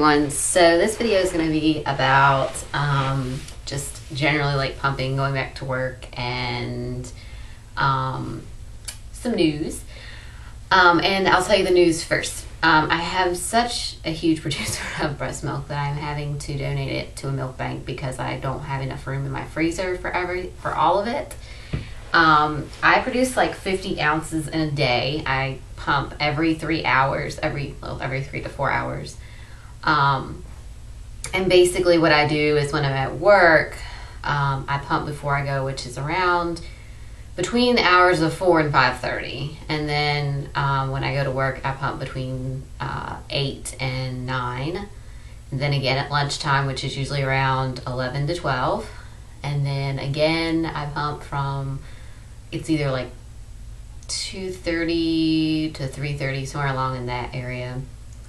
So this video is going to be about just generally like pumping, going back to work, and some news. And I'll tell you the news first. I have such a huge producer of breast milk that I'm having to donate it to a milk bank because I don't have enough room in my freezer for all of it. I produce like 50 ounces in a day. I pump every 3 hours, every 3 to 4 hours. And basically what I do is when I'm at work, I pump before I go, which is around between the hours of 4 and 5:30. And then when I go to work, I pump between 8 and 9. And then again at lunchtime, which is usually around 11 to 12. And then again, I pump from, it's either like 2:30 to 3:30, somewhere along in that area.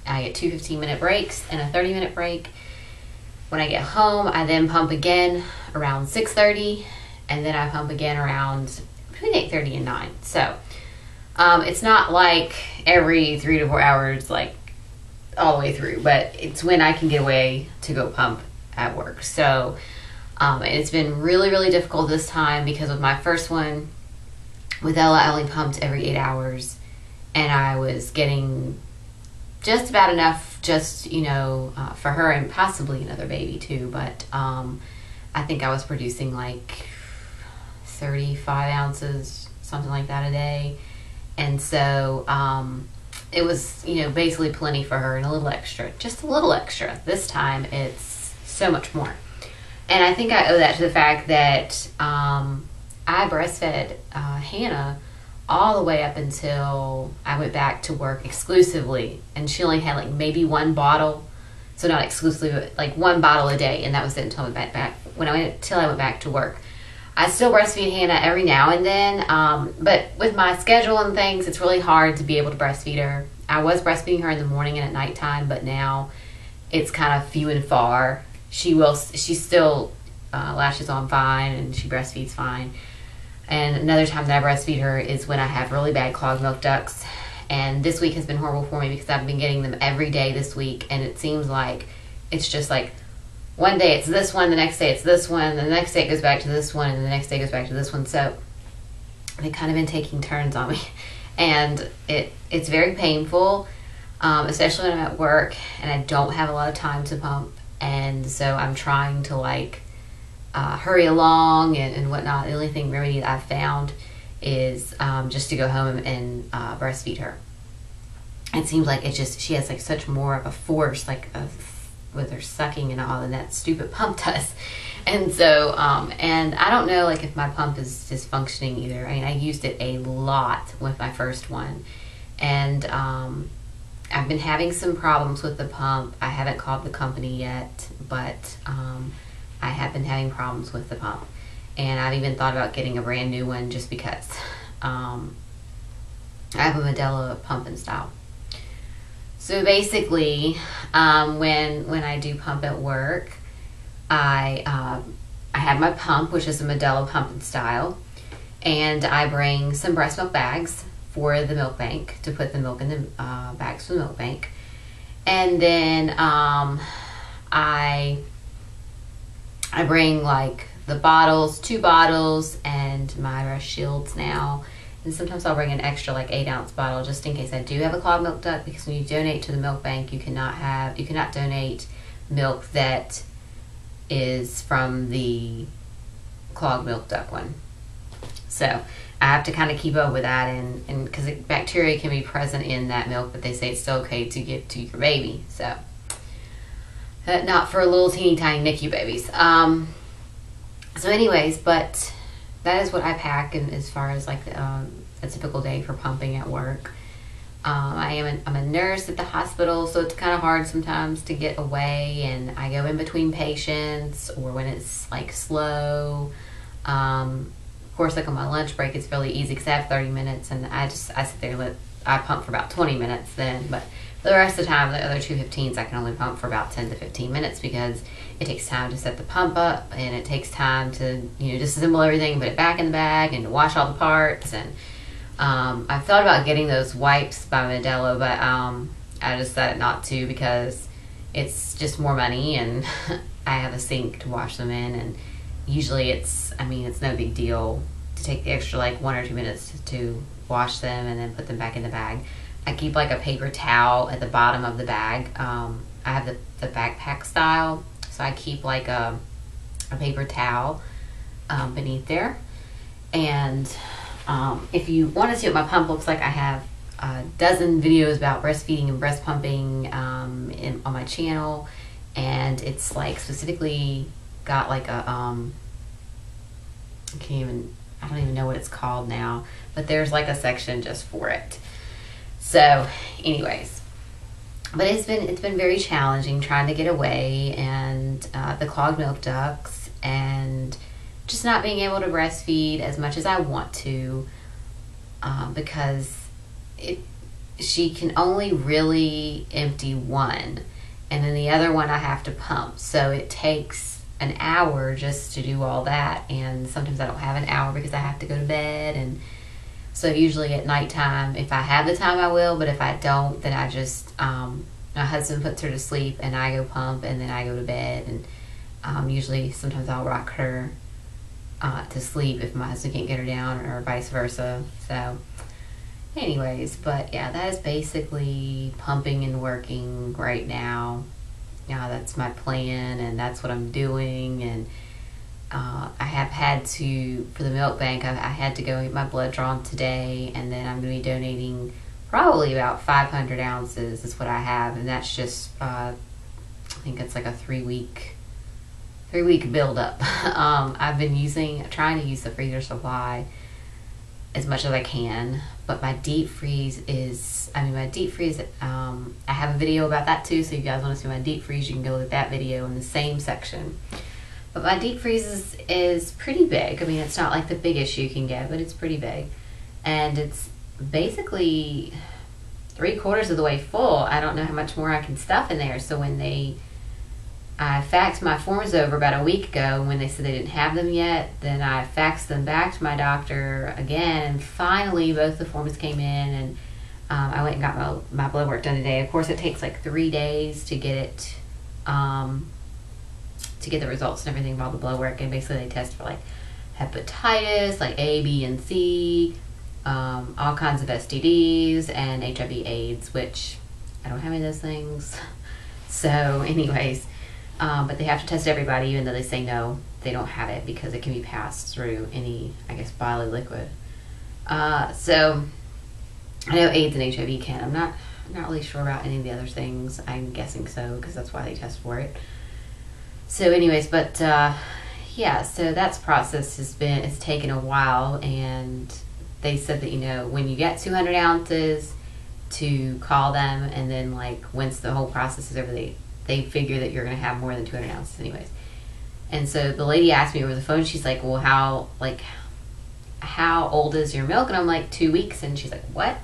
I get 2 15-minute breaks and a 30-minute break. When I get home, I then pump again around 6:30, and then I pump again around between 8:30 and 9. So it's not like every 3 to 4 hours, like all the way through, but it's when I can get away to go pump at work. So it's been really, really difficult this time because with my first one, with Ella, I only pumped every 8 hours, and I was getting just about enough, just, you know, for her and possibly another baby too. But I think I was producing like 35 ounces, something like that a day. And so it was, you know, basically plenty for her and a little extra, just a little extra. This time it's so much more. And I think I owe that to the fact that I breastfed Hannah all the way up until I went back to work exclusively, and she only had like maybe one bottle, so not exclusively, but like one bottle a day, and that was it until I went back till I went back to work. I still breastfeed Hannah every now and then, but with my schedule and things, it's really hard to be able to breastfeed her. I was breastfeeding her in the morning and at nighttime, but now it's kind of few and far. She still latches on fine, and she breastfeeds fine. And another time that I breastfeed her is when I have really bad clogged milk ducts. And this week has been horrible for me because I've been getting them every day this week. And it seems like it's just like one day it's this one, the next day it's this one, the next day it goes back to this one, and the next day it goes back to this one. So they've kind of been taking turns on me. And it's very painful, especially when I'm at work and I don't have a lot of time to pump. And so I'm trying to like hurry along and whatnot. The only remedy that I've found is just to go home and breastfeed her. It seems like she has like such more of a force, like with her sucking and all, than that stupid pump does. And so, and I don't know like if my pump is dysfunctioning either. I mean, I used it a lot with my first one, and I've been having some problems with the pump. I haven't called the company yet, but I have been having problems with the pump, and I've even thought about getting a brand new one just because I have a Medela pump and style. So basically, when I do pump at work, I have my pump, which is a Medela pump and style, and I bring some breast milk bags for the milk bank to put the milk in the bags for the milk bank, and then I bring like the bottles, 2 bottles, and my breast shields now. And sometimes I'll bring an extra like 8-ounce bottle just in case I do have a clogged milk duct, because when you donate to the milk bank, you cannot donate milk that is from the clogged milk duct one. So I have to kind of keep up with that, and because bacteria can be present in that milk, but they say it's still okay to give to your baby. So not for little teeny tiny NICU babies. So anyways, but that is what I pack, and as far as like a typical day for pumping at work. I'm a nurse at the hospital, so it's kind of hard sometimes to get away, and I go in between patients or when it's like slow. Of course, like on my lunch break, it's really easy because I have 30 minutes, and I sit there and I pump for about 20 minutes then, but for the rest of the time, the other 2 15s, I can only pump for about 10 to 15 minutes because it takes time to set the pump up, and it takes time to, you know, disassemble everything, put it back in the bag, and to wash all the parts. And I've thought about getting those wipes by Medela, but I decided not to because it's just more money, and I have a sink to wash them in, and usually it's no big deal to take the extra like 1 or 2 minutes to wash them and then put them back in the bag. I keep like a paper towel at the bottom of the bag. I have the backpack style, so I keep like a paper towel beneath there. And if you want to see what my pump looks like, I have a dozen videos about breastfeeding and breast pumping on my channel, and it's like specifically got like a I don't even know what it's called now, but there's like a section just for it. So anyways, but it's been very challenging trying to get away, and the clogged milk ducts, and just not being able to breastfeed as much as I want to, because she can only really empty one, and then the other one I have to pump. So it takes an hour just to do all that, and sometimes I don't have an hour because I have to go to bed. And so usually at nighttime, if I have the time, I will, but if I don't, then I just my husband puts her to sleep and I go pump, and then I go to bed. And usually sometimes I'll rock her to sleep if my husband can't get her down, or vice versa. So anyways, but yeah, that is basically pumping and working right now. That's my plan, and that's what I'm doing. And I have had to, for the milk bank, I had to go get my blood drawn today, and then I'm going to be donating probably about 500 ounces is what I have, and that's just I think it's like a 3-week buildup. I've been trying to use the freezer supply as much as I can, but my deep freeze I have a video about that too, so if you guys want to see my deep freeze, you can go look at that video in the same section. But my deep freeze is pretty big. I mean, it's not like the biggest you can get, but it's pretty big, and it's basically 3/4 of the way full. I don't know how much more I can stuff in there. So when I faxed my forms over about a week ago, when they said they didn't have them yet, then I faxed them back to my doctor again, and finally both the forms came in, and I went and got my blood work done today. Of course, it takes like 3 days to get it, to get the results and everything of all the blood work, and basically they test for like hepatitis, like A, B, and C, all kinds of STDs, and HIV/AIDS, which I don't have any of those things. So anyways, but they have to test everybody, even though they say no, they don't have it, because it can be passed through any, I guess, bodily liquid. So I know AIDS and HIV can. I'm not really sure about any of the other things. I'm guessing so, because that's why they test for it. So anyways, but yeah, so that's process it's taken a while, and they said that, when you get 200 ounces, to call them, and then like once the whole process is over, they figure that you're going to have more than 200 ounces anyways. And so the lady asked me over the phone, she's like, well, how old is your milk? And I'm like, 2 weeks. And she's like, what?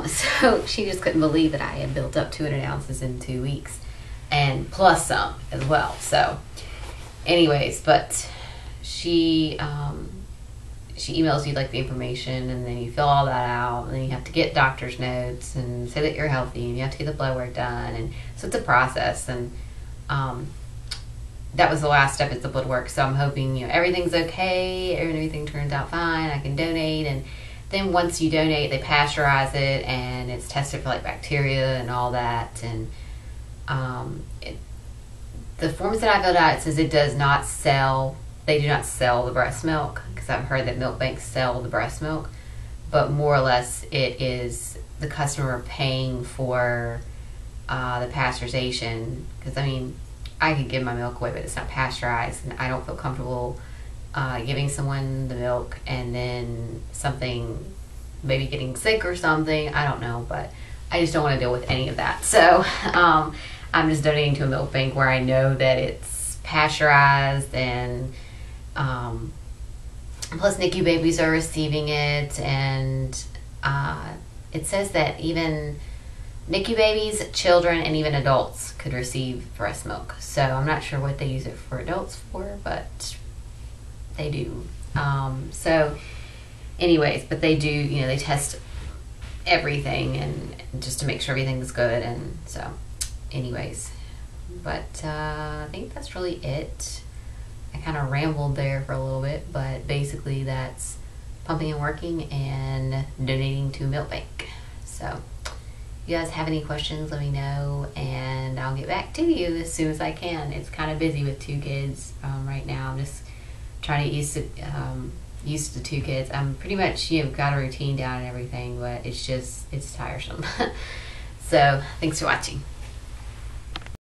So she just couldn't believe that I had built up 200 ounces in 2 weeks, and plus some as well. So anyways, but she emails you like the information, and then you fill all that out, and then you have to get doctor's notes and say that you're healthy, and you have to get the blood work done, and so it's a process. And that was the last step, is the blood work. So I'm hoping everything's okay, everything turns out fine, I can donate. And then once you donate, they pasteurize it, and it's tested for like bacteria and all that. And the forms that I filled out, it says it does not sell. They do not sell the breast milk, because I've heard that milk banks sell the breast milk, but more or less it is the customer paying for the pasteurization. Because I could give my milk away, but it's not pasteurized, and I don't feel comfortable giving someone the milk and then maybe getting sick or something. I don't know, but I just don't want to deal with any of that. So I'm just donating to a milk bank where I know that it's pasteurized, and plus NICU babies are receiving it, and it says that even NICU babies, children, and even adults could receive breast milk. So I'm not sure what they use it for adults for, but they do. So anyways, but they do, they test everything, and just to make sure everything's good. And so anyways. But I think that's really it. I kind of rambled there for a little bit, but basically that's pumping and working and donating to Milk Bank. So if you guys have any questions, let me know, and I'll get back to you as soon as I can. It's kind of busy with 2 kids right now. I'm just trying to used to 2 kids. I'm pretty much got a routine down and everything, but it's tiresome. So thanks for watching.